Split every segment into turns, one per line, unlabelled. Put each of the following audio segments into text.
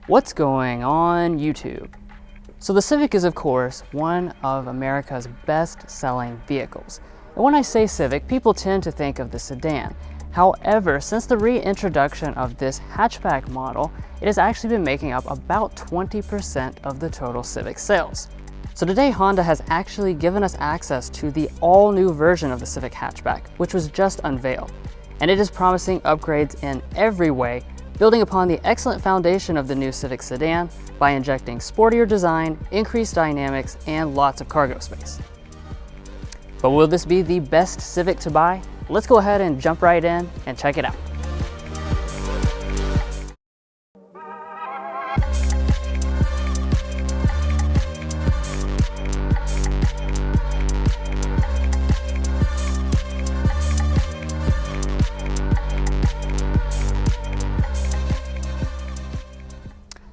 What's going on YouTube? So the Civic is of course one of America's best-selling vehicles. And when I say Civic, people tend to think of the sedan. However, since the reintroduction of this hatchback model, it has actually been making up about 20% of the total Civic sales. So today Honda has actually given us access to the all-new version of the Civic hatchback, which was just unveiled. And it is promising upgrades in every way, building upon the excellent foundation of the new Civic sedan by injecting sportier design, increased dynamics, and lots of cargo space. But will this be the best Civic to buy? Let's go ahead and jump right in and check it out.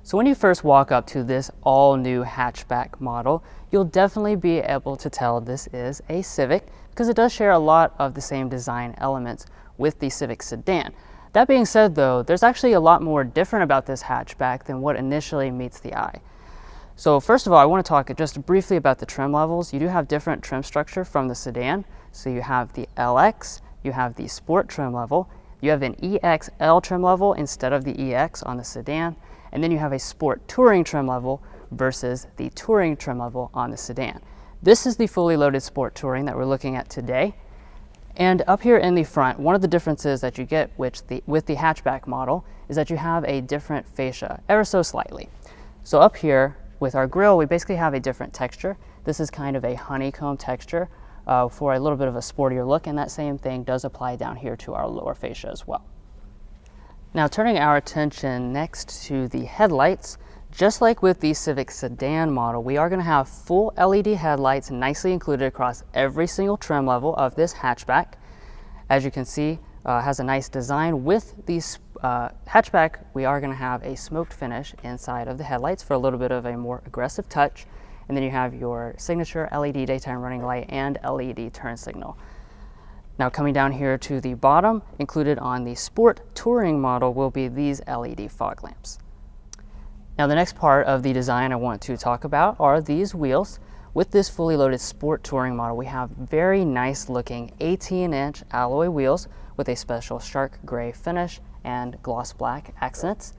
So when you first walk up to this all-new hatchback model, you'll definitely be able to tell this is a Civic because it does share a lot of the same design elements with the Civic sedan. That being said though, there's actually a lot more different about this hatchback than what initially meets the eye. So first of all, I want to talk just briefly about the trim levels. You do have different trim structure from the sedan. So you have the LX, you have the Sport trim level, you have an EXL trim level instead of the EX on the sedan, and then you have a Sport Touring trim level versus the Touring trim level on the sedan. This is the fully loaded Sport Touring that we're looking at today. And up here in the front, one of the differences that you get with the hatchback model is that you have a different fascia, ever so slightly. So up here with our grille, we basically have a different texture. This is kind of a honeycomb texture for a little bit of a sportier look, and that same thing does apply down here to our lower fascia as well. Now turning our attention next to the headlights, just like with the Civic sedan model, we are going to have full LED headlights nicely included across every single trim level of this hatchback. As you can see, has a nice design. With the hatchback, we are going to have a smoked finish inside of the headlights for a little bit of a more aggressive touch. And then you have your signature LED daytime running light and LED turn signal. Now coming down here to the bottom, included on the Sport Touring model will be these LED fog lamps. Now the next part of the design I want to talk about are these wheels. With this fully loaded Sport Touring model, we have very nice looking 18-inch alloy wheels with a special shark gray finish and gloss black accents.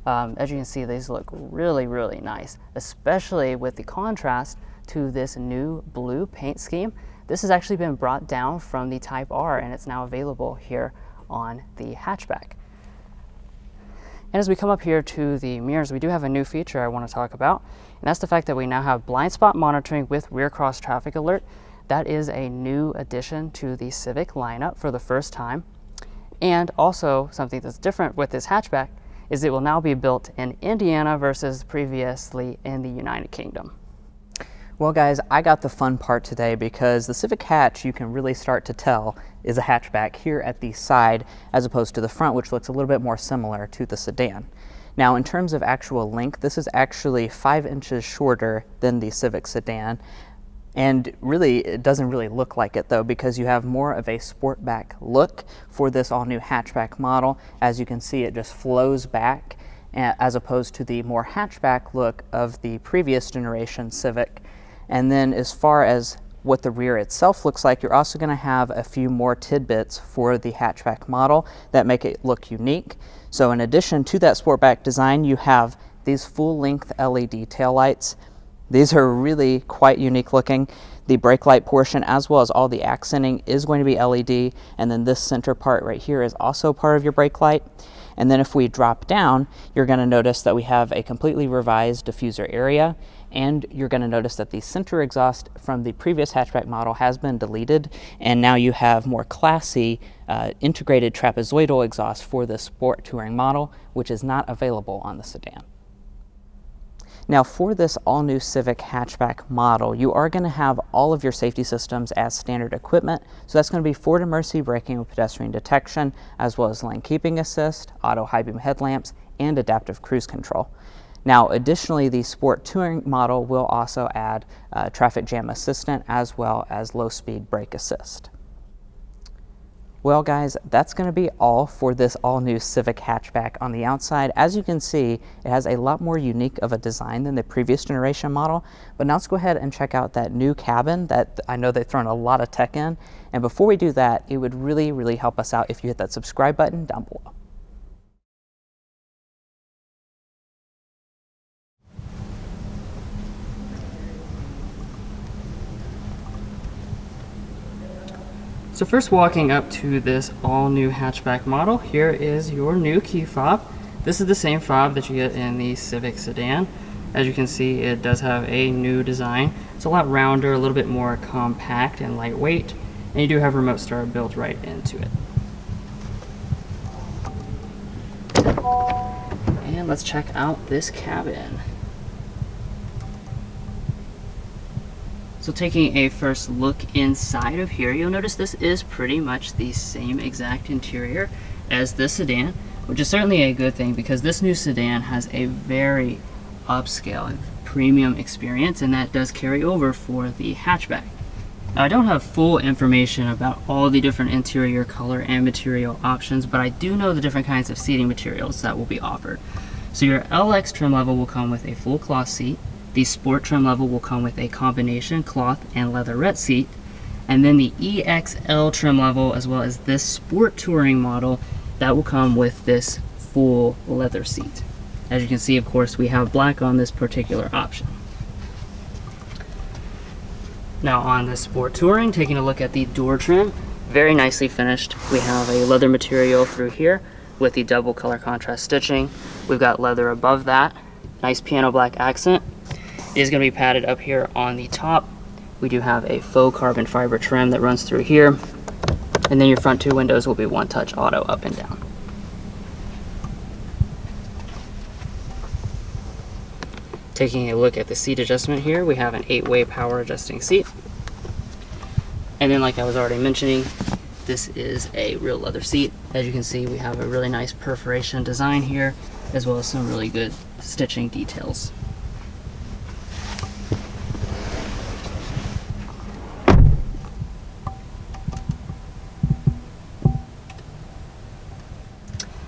As you can see, these look really, really nice, especially with the contrast to this new blue paint scheme. This has actually been brought down from the Type R and it's now available here on the hatchback. And as we come up here to the mirrors, we do have a new feature I want to talk about, and that's the fact that we now have blind spot monitoring with rear cross traffic alert. That is a new addition to the Civic lineup for the first time. And also something that's different with this hatchback is it will now be built in Indiana versus previously in the United Kingdom.
Well guys, I got the fun part today because the Civic hatch, you can really start to tell, is a hatchback here at the side as opposed to the front, which looks a little bit more similar to the sedan. Now in terms of actual length, this is actually 5 inches shorter than the Civic sedan. And really, it doesn't really look like it though, because you have more of a sportback look for this all new hatchback model. As you can see, it just flows back as opposed to the more hatchback look of the previous generation Civic. And then as far as what the rear itself looks like, you're also going to have a few more tidbits for the hatchback model that make it look unique. So in addition to that sportback design, you have these full-length LED taillights. These are really quite unique looking. The brake light portion, as well as all the accenting, is going to be LED, and then this center part right here is also part of your brake light. And then if we drop down, you're going to notice that we have a completely revised diffuser area, and you're going to notice that the center exhaust from the previous hatchback model has been deleted, and now you have more classy integrated trapezoidal exhaust for the Sport Touring model, which is not available on the sedan. Now for this all-new Civic hatchback model, you are going to have all of your safety systems as standard equipment. So that's going to be forward emergency braking with pedestrian detection, as well as lane keeping assist, auto high beam headlamps, and adaptive cruise control. Now additionally, the Sport Touring model will also add traffic jam assistant as well as low speed brake assist. Well guys, that's going to be all for this all-new Civic hatchback. On the outside, as you can see, it has a lot more unique of a design than the previous generation model. But now let's go ahead and check out that new cabin that I know they've thrown a lot of tech in. And before we do that, it would really help us out if you hit that subscribe button down below.
So first, walking up to this all-new hatchback model, here is your new key fob. This is the same fob that you get in the Civic sedan. As you can see, it does have a new design. It's a lot rounder, a little bit more compact and lightweight, and you do have remote start built right into it. And let's check out this cabin. So taking a first look inside of here, you'll notice this is pretty much the same exact interior as the sedan, which is certainly a good thing because this new sedan has a very upscale premium experience, and that does carry over for the hatchback. Now, I don't have full information about all the different interior color and material options, but I do know the different kinds of seating materials that will be offered. So your LX trim level will come with a full cloth seat. The Sport trim level will come with a combination cloth and leatherette seat. And then the EXL trim level, as well as this Sport Touring model, that will come with this full leather seat. As you can see, of course, we have black on this particular option. Now on the Sport Touring, taking a look at the door trim, very nicely finished. We have a leather material through here with the double color contrast stitching. We've got leather above that, nice piano black accent. It is going to be padded up here on the top. We do have a faux carbon fiber trim that runs through here, and then your front two windows will be one touch auto up and down. Taking a look at the seat adjustment here, we have an 8-way power adjusting seat. And then, like I was already mentioning, this is a real leather seat. As you can see, we have a really nice perforation design here, as well as some really good stitching details.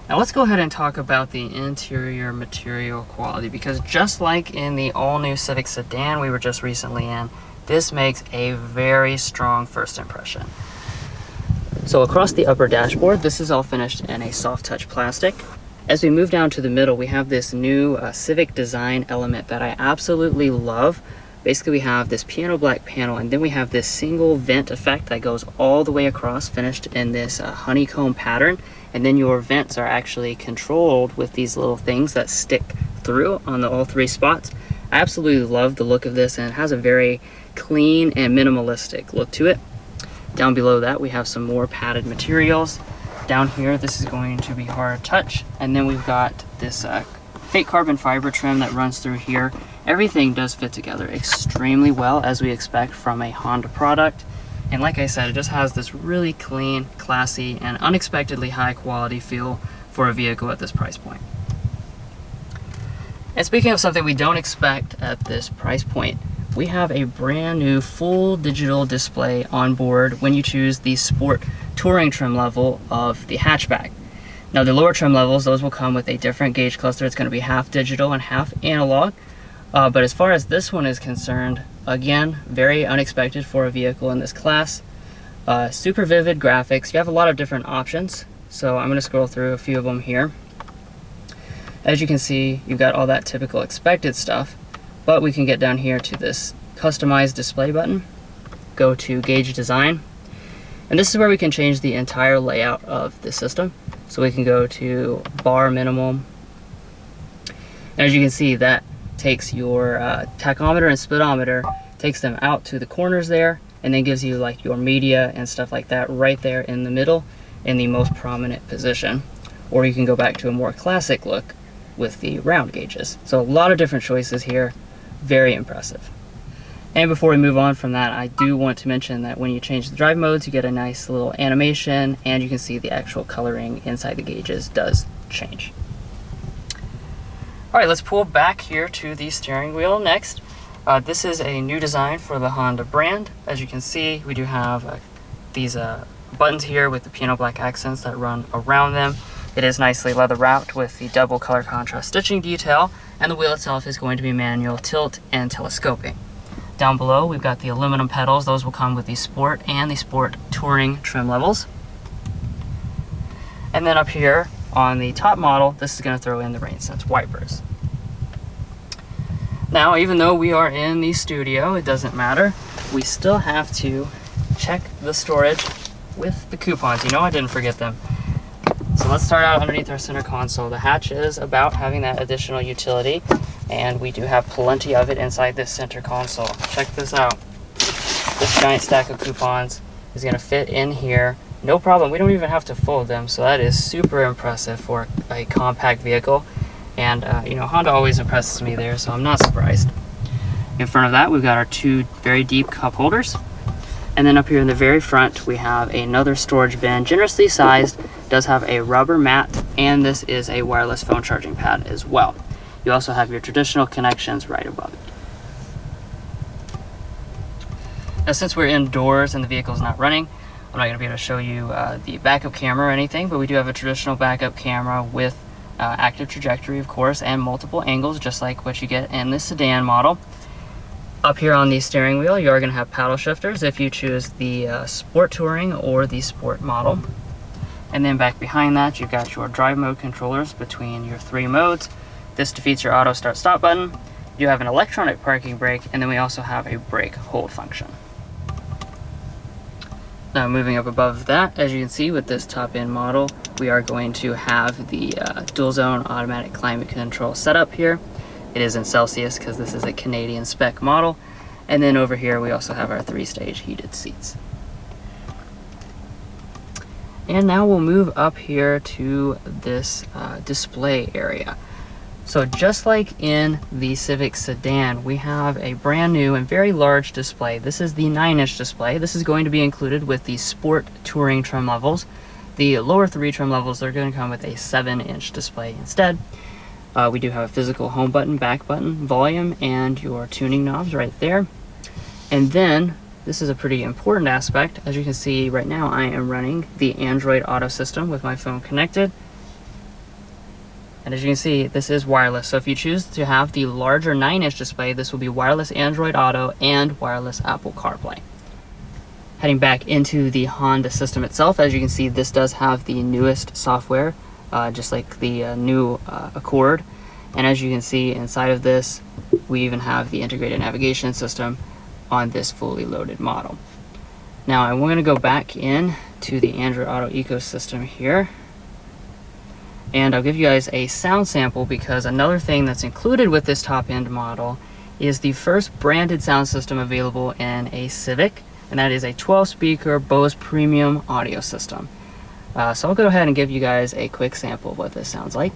Now let's go ahead and talk about the interior material quality, because just like in the all-new Civic sedan we were just recently in, this makes a very strong first impression. So across the upper dashboard, this is all finished in a soft touch plastic. As we move down to the middle, we have this new Civic design element that I absolutely love. Basically, we have this piano black panel, and then we have this single vent effect that goes all the way across, finished in this honeycomb pattern. And then your vents are actually controlled with these little things that stick through on all three spots. I absolutely love the look of this, and it has a very clean and minimalistic look to it. Down below that, we have some more padded materials. Down here, this is going to be hard touch. And then we've got this fake carbon fiber trim that runs through here. Everything does fit together extremely well, as we expect from a Honda product. And like I said, it just has this really clean, classy, and unexpectedly high quality feel for a vehicle at this price point. And speaking of something we don't expect at this price point, we have a brand new full digital display on board when you choose the Sport Touring trim level of the hatchback. Now the lower trim levels, those will come with a different gauge cluster. It's going to be half digital and half analog. But as far as this one is concerned, again, very unexpected for a vehicle in this class. Super vivid graphics. You have a lot of different options, so I'm going to scroll through a few of them here. As you can see, you've got all that typical expected stuff, but we can get down here to this customize display button, go to gauge design, and this is where we can change the entire layout of the system. So we can go to bar minimum, and as you can see, that takes your tachometer and speedometer, takes them out to the corners there, and then gives you like your media and stuff like that right there in the middle in the most prominent position. Or you can go back to a more classic look with the round gauges. So a lot of different choices here, very impressive. And before we move on from that, I do want to mention that when you change the drive modes, you get a nice little animation, and you can see the actual coloring inside the gauges does change. All right, let's pull back here to the steering wheel next. This is a new design for the Honda brand. As you can see, we do have these buttons here with the piano black accents that run around them. It is nicely leather wrapped with the double color contrast stitching detail, and the wheel itself is going to be manual tilt and telescoping. Down below, we've got the aluminum pedals. Those will come with the Sport and the Sport Touring trim levels. And then up here on the top model, this is going to throw in the rain sense wipers. Now, even though we are in the studio, it doesn't matter. We still have to check the storage with the coupons. You know I didn't forget them. So let's start out underneath our center console. The hatch is about having that additional utility, and we do have plenty of it inside this center console. Check this out. This giant stack of coupons is going to fit in here. No problem. We don't even have to fold them, so that is super impressive for a compact vehicle. And you know, Honda always impresses me there, so I'm not surprised. In front of that, we've got our two very deep cup holders. And then up here in the very front, we have another storage bin, generously sized, does have a rubber mat, and this is a wireless phone charging pad as well. You also have your traditional connections right above it. Now, since we're indoors and the vehicle's not running, I'm not going to be able to show you the backup camera or anything, but we do have a traditional backup camera with active trajectory, of course, and multiple angles, just like what you get in the sedan model. Up here on the steering wheel, you are going to have paddle shifters if you choose the Sport Touring or the Sport model. And then back behind that, you've got your drive mode controllers between your three modes. This defeats your auto start stop button. You have an electronic parking brake, and then we also have a brake hold function. Now, moving up above that, as you can see with this top end model, we are going to have the dual zone automatic climate control setup here. It is in Celsius because this is a Canadian spec model. And then over here we also have our 3-stage heated seats. And now we'll move up here to this display area. So just like in the Civic sedan, we have a brand new and very large display. This is the 9-inch display. This is going to be included with the Sport Touring trim levels. The lower 3 trim levels are going to come with a 7-inch display instead. We do have a physical home button, back button, volume, and your tuning knobs right there. And then, this is a pretty important aspect. As you can see right now, I am running the Android Auto system with my phone connected. And as you can see, this is wireless. So if you choose to have the larger 9-inch display, this will be wireless Android Auto and wireless Apple CarPlay. Heading back into the Honda system itself, as you can see, this does have the newest software, just like the new Accord. And as you can see inside of this, we even have the integrated navigation system on this fully loaded model. Now I'm going to go back in to the Android Auto ecosystem here, and I'll give you guys a sound sample, because another thing that's included with this top end model is the first branded sound system available in a Civic, and that is a 12-speaker Bose premium audio system. So I'll go ahead and give you guys a quick sample of what this sounds like.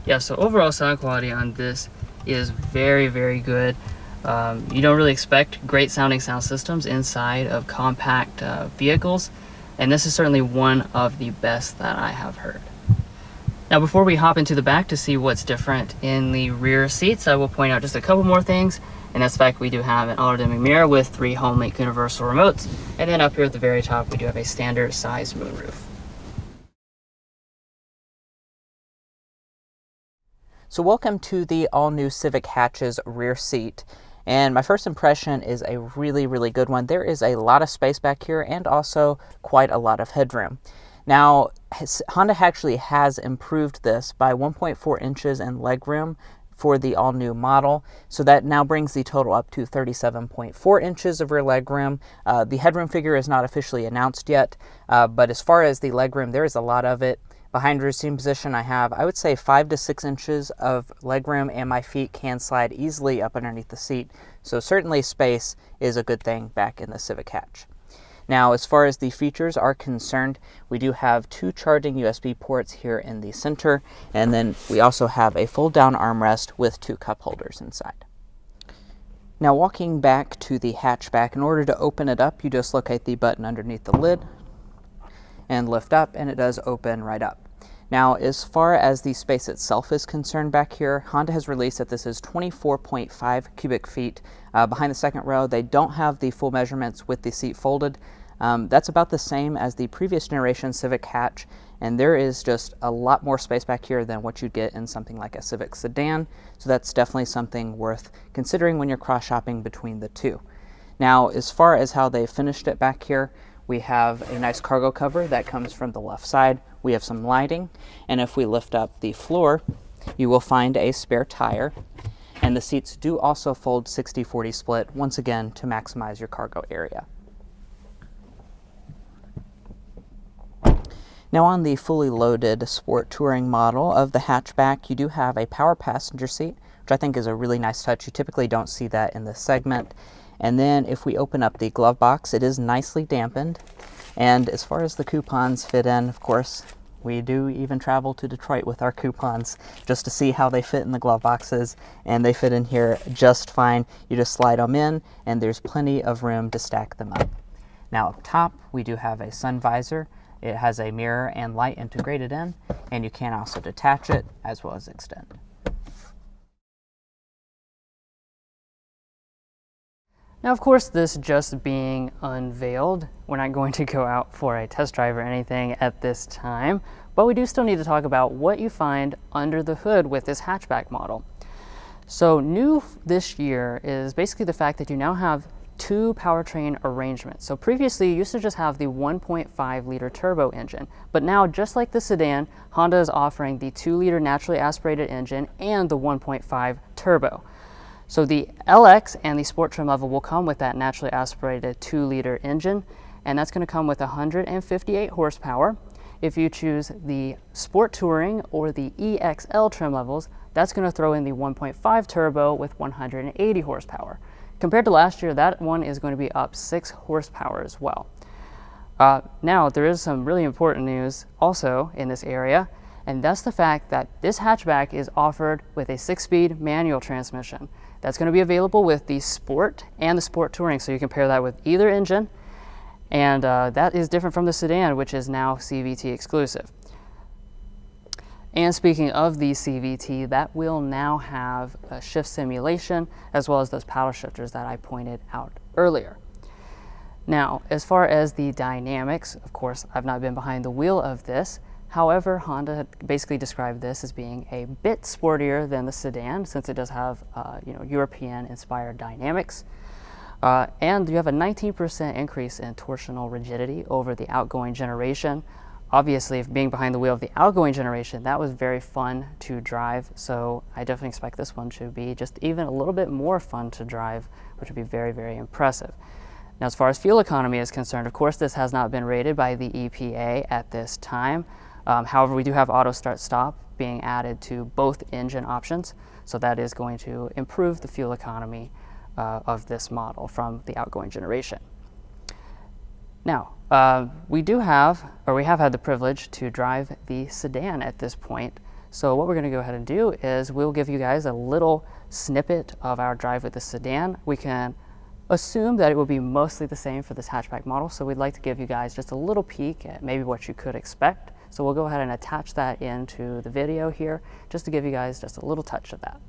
Yeah, so overall sound quality on this is very, very good. You don't really expect great sounding sound systems inside of compact vehicles, and this is certainly one of the best that I have heard. Now, before we hop into the back to see what's different in the rear seats, I will point out just a couple more things, and that's the fact we do have an auto-dimming mirror with 3 HomeLink universal remotes, and then up here at the very top we do have a standard size moonroof.
So welcome to the all-new Civic Hatch's rear seat. And my first impression is a really, really good one. There is a lot of space back here and also quite a lot of headroom. Now, Honda actually has improved this by 1.4 inches in legroom for the all-new model. So that now brings the total up to 37.4 inches of rear legroom. The headroom figure is not officially announced yet, but as far as the legroom, there is a lot of it. Behind rear seat position, I have, I would say, 5 to 6 inches of legroom, and my feet can slide easily up underneath the seat. So certainly space is a good thing back in the Civic Hatch. Now, as far as the features are concerned, we do have 2 charging USB ports here in the center, and then we also have a fold-down armrest with 2 cup holders inside. Now walking back to the hatchback, in order to open it up, you just locate the button underneath the lid and lift up, and it does open right up. Now, as far as the space itself is concerned back here, Honda has released that this is 24.5 cubic feet. Behind the second row, they don't have the full measurements with the seat folded. That's about the same as the previous generation Civic hatch, and there is just a lot more space back here than what you'd get in something like a Civic sedan, so that's definitely something worth considering when you're cross-shopping between the two. Now, as far as how they finished it back here, we have a nice cargo cover that comes from the left side. We have some lighting, and if we lift up the floor, you will find a spare tire, and the seats do also fold 60-40 split, once again, to maximize your cargo area. Now on the fully loaded Sport Touring model of the hatchback, you do have a power passenger seat, which I think is a really nice touch. You typically don't see that in this segment. And then if we open up the glove box, it is nicely dampened. And as far as the coupons fit in, of course, we do even travel to Detroit with our coupons just to see how they fit in the glove boxes, and they fit in here just fine. You just slide them in, and there's plenty of room to stack them up. Now up top, we do have a sun visor. It has a mirror and light integrated in, and you can also detach it as well as extend.
Now, of course, this just being unveiled, we're not going to go out for a test drive or anything at this time, but we do still need to talk about what you find under the hood with this hatchback model. So new this year is basically the fact that you now have two powertrain arrangements. So previously you used to just have the 1.5 liter turbo engine, but now just like the sedan, Honda is offering the 2 liter naturally aspirated engine and the 1.5 turbo. So the LX and the Sport trim level will come with that naturally aspirated 2 liter engine, and that's going to come with 158 horsepower. If you choose the Sport Touring or the EXL trim levels, that's going to throw in the 1.5 turbo with 180 horsepower. Compared to last year, that one is going to be up 6 horsepower as well. Now, there is some really important news also in this area, and that's the fact that this hatchback is offered with a 6-speed manual transmission. That's going to be available with the Sport and the Sport Touring, so you can pair that with either engine, and that is different from the sedan, which is now CVT exclusive. And speaking of the CVT, that will now have a shift simulation as well as those paddle shifters that I pointed out earlier. Now, as far as the dynamics, of course, I've not been behind the wheel of this. However, Honda had basically described this as being a bit sportier than the sedan, since it does have European-inspired dynamics. And you have a 19% increase in torsional rigidity over the outgoing generation. Obviously, if being behind the wheel of the outgoing generation, that was very fun to drive, so I definitely expect this one to be just even a little bit more fun to drive, which would be very, very impressive. Now, as far as fuel economy is concerned, of course, this has not been rated by the EPA at this time. However, we do have auto start stop being added to both engine options, so that is going to improve the fuel economy of this model from the outgoing generation. Now, we have had the privilege to drive the sedan at this point. So what we're going to go ahead and do is we'll give you guys a little snippet of our drive with the sedan. We can assume that it will be mostly the same for this hatchback model, so we'd like to give you guys just a little peek at maybe what you could expect. So we'll go ahead and attach that into the video here, just to give you guys just a little touch of that.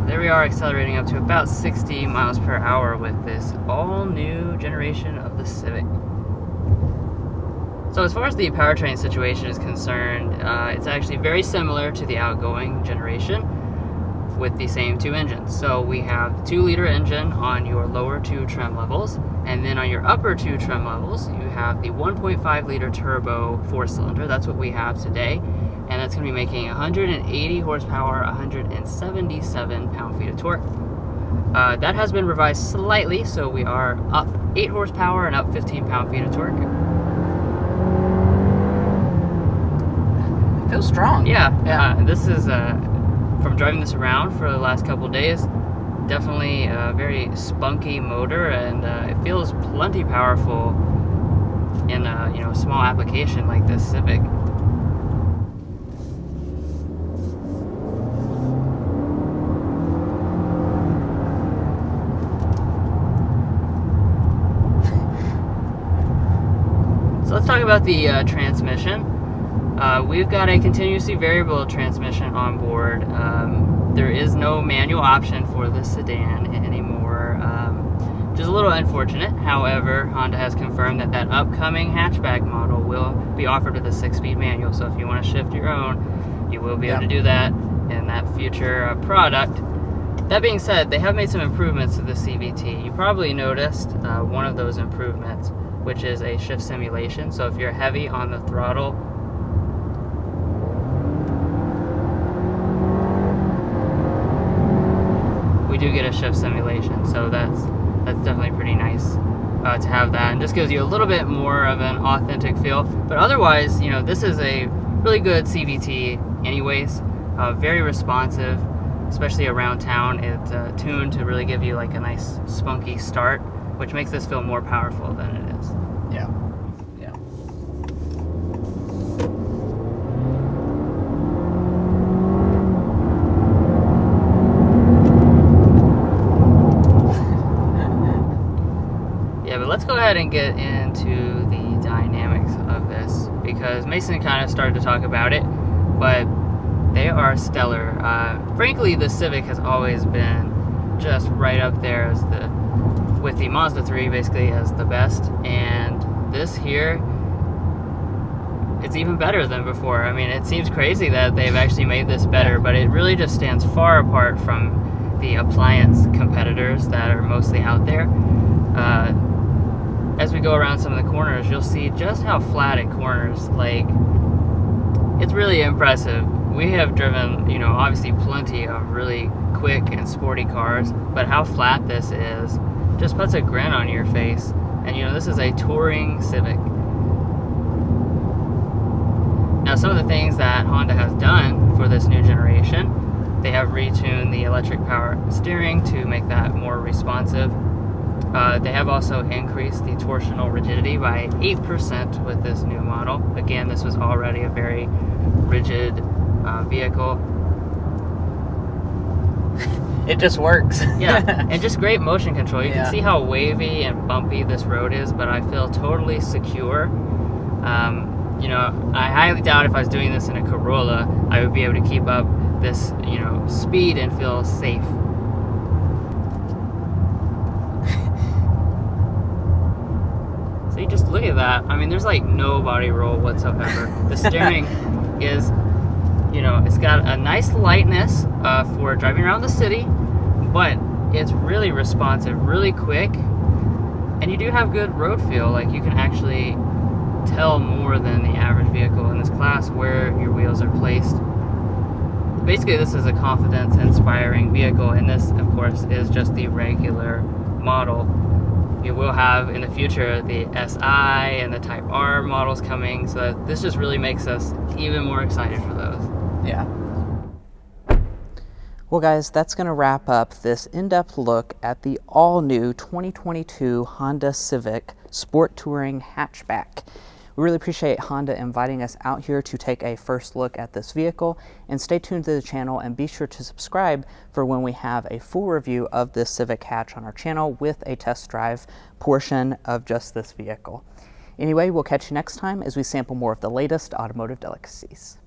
There we are, accelerating up to about 60 miles per hour with this all-new generation of the Civic. So as far as the powertrain situation is concerned, it's actually very similar to the outgoing generation with the same two engines. So we have the 2 liter engine on your lower 2 trim levels, and then on your upper 2 trim levels, you have the 1.5 liter turbo 4-cylinder. That's what we have today. And that's going to be making 180 horsepower, 177 pound-feet of torque. That has been revised slightly, so we are up 8 horsepower and up 15 pound-feet of torque.
It feels strong.
Yeah. This is, from driving this around for the last couple days, definitely a very spunky motor, and it feels plenty powerful in a, you know, small application like this Civic. So let's talk about the transmission. We've got a continuously variable transmission on board. There is no manual option for this sedan anymore, which is a little unfortunate. However, Honda has confirmed that that upcoming hatchback model will be offered with a 6-speed manual. So if you want to shift your own, you will be able to do that in that future product. That being said, they have made some improvements to the CVT. You probably noticed one of those improvements, which is a shift simulation. So if you're heavy on the throttle, we do get a shift simulation. So that's definitely pretty nice to have that, and just gives you a little bit more of an authentic feel. But otherwise, you know, this is a really good CVT anyways. Very responsive, especially around town. It's tuned to really give you like a nice spunky start, which makes this feel more powerful than it is.
Yeah. Yeah.
Yeah, but let's go ahead and get into the dynamics of this, because Mason kind of started to talk about it, but they are stellar. Frankly, the Civic has always been just right up there as with the Mazda 3 basically as the best, and this here, it's even better than before. I mean, it seems crazy that they've actually made this better, but it really just stands far apart from the appliance competitors that are mostly out there. As we go around some of the corners, you'll see just how flat it corners. Like, it's really impressive. We have driven, you know, obviously plenty of really quick and sporty cars, but how flat this is just puts a grin on your face. And you know, this is a touring Civic. Now, some of the things that Honda has done for this new generation, they have retuned the electric power steering to make that more responsive. They have also increased the torsional rigidity by 8% with this new model. Again, this was already a very rigid vehicle.
It just works.
Yeah, and just great motion control. You can see how wavy and bumpy this road is, but I feel totally secure. You know, I highly doubt if I was doing this in a Corolla, I would be able to keep up this, you know, speed and feel safe. So you just look at that. I mean, there's like no body roll whatsoever. The steering is, you know, it's got a nice lightness for driving around the city, but it's really responsive, really quick, and you do have good road feel. Like, you can actually tell more than the average vehicle in this class where your wheels are placed. Basically, this is a confidence-inspiring vehicle, and this, of course, is just the regular model. You will have in the future the SI and the Type R models coming, so that this just really makes us even more excited for those.
Yeah. Well, guys, that's going to wrap up this in-depth look at the all-new 2022 Honda Civic Sport Touring Hatchback. We really appreciate Honda inviting us out here to take a first look at this vehicle, and stay tuned to the channel and be sure to subscribe for when we have a full review of this Civic Hatch on our channel with a test drive portion of just this vehicle. Anyway, we'll catch you next time as we sample more of the latest automotive delicacies.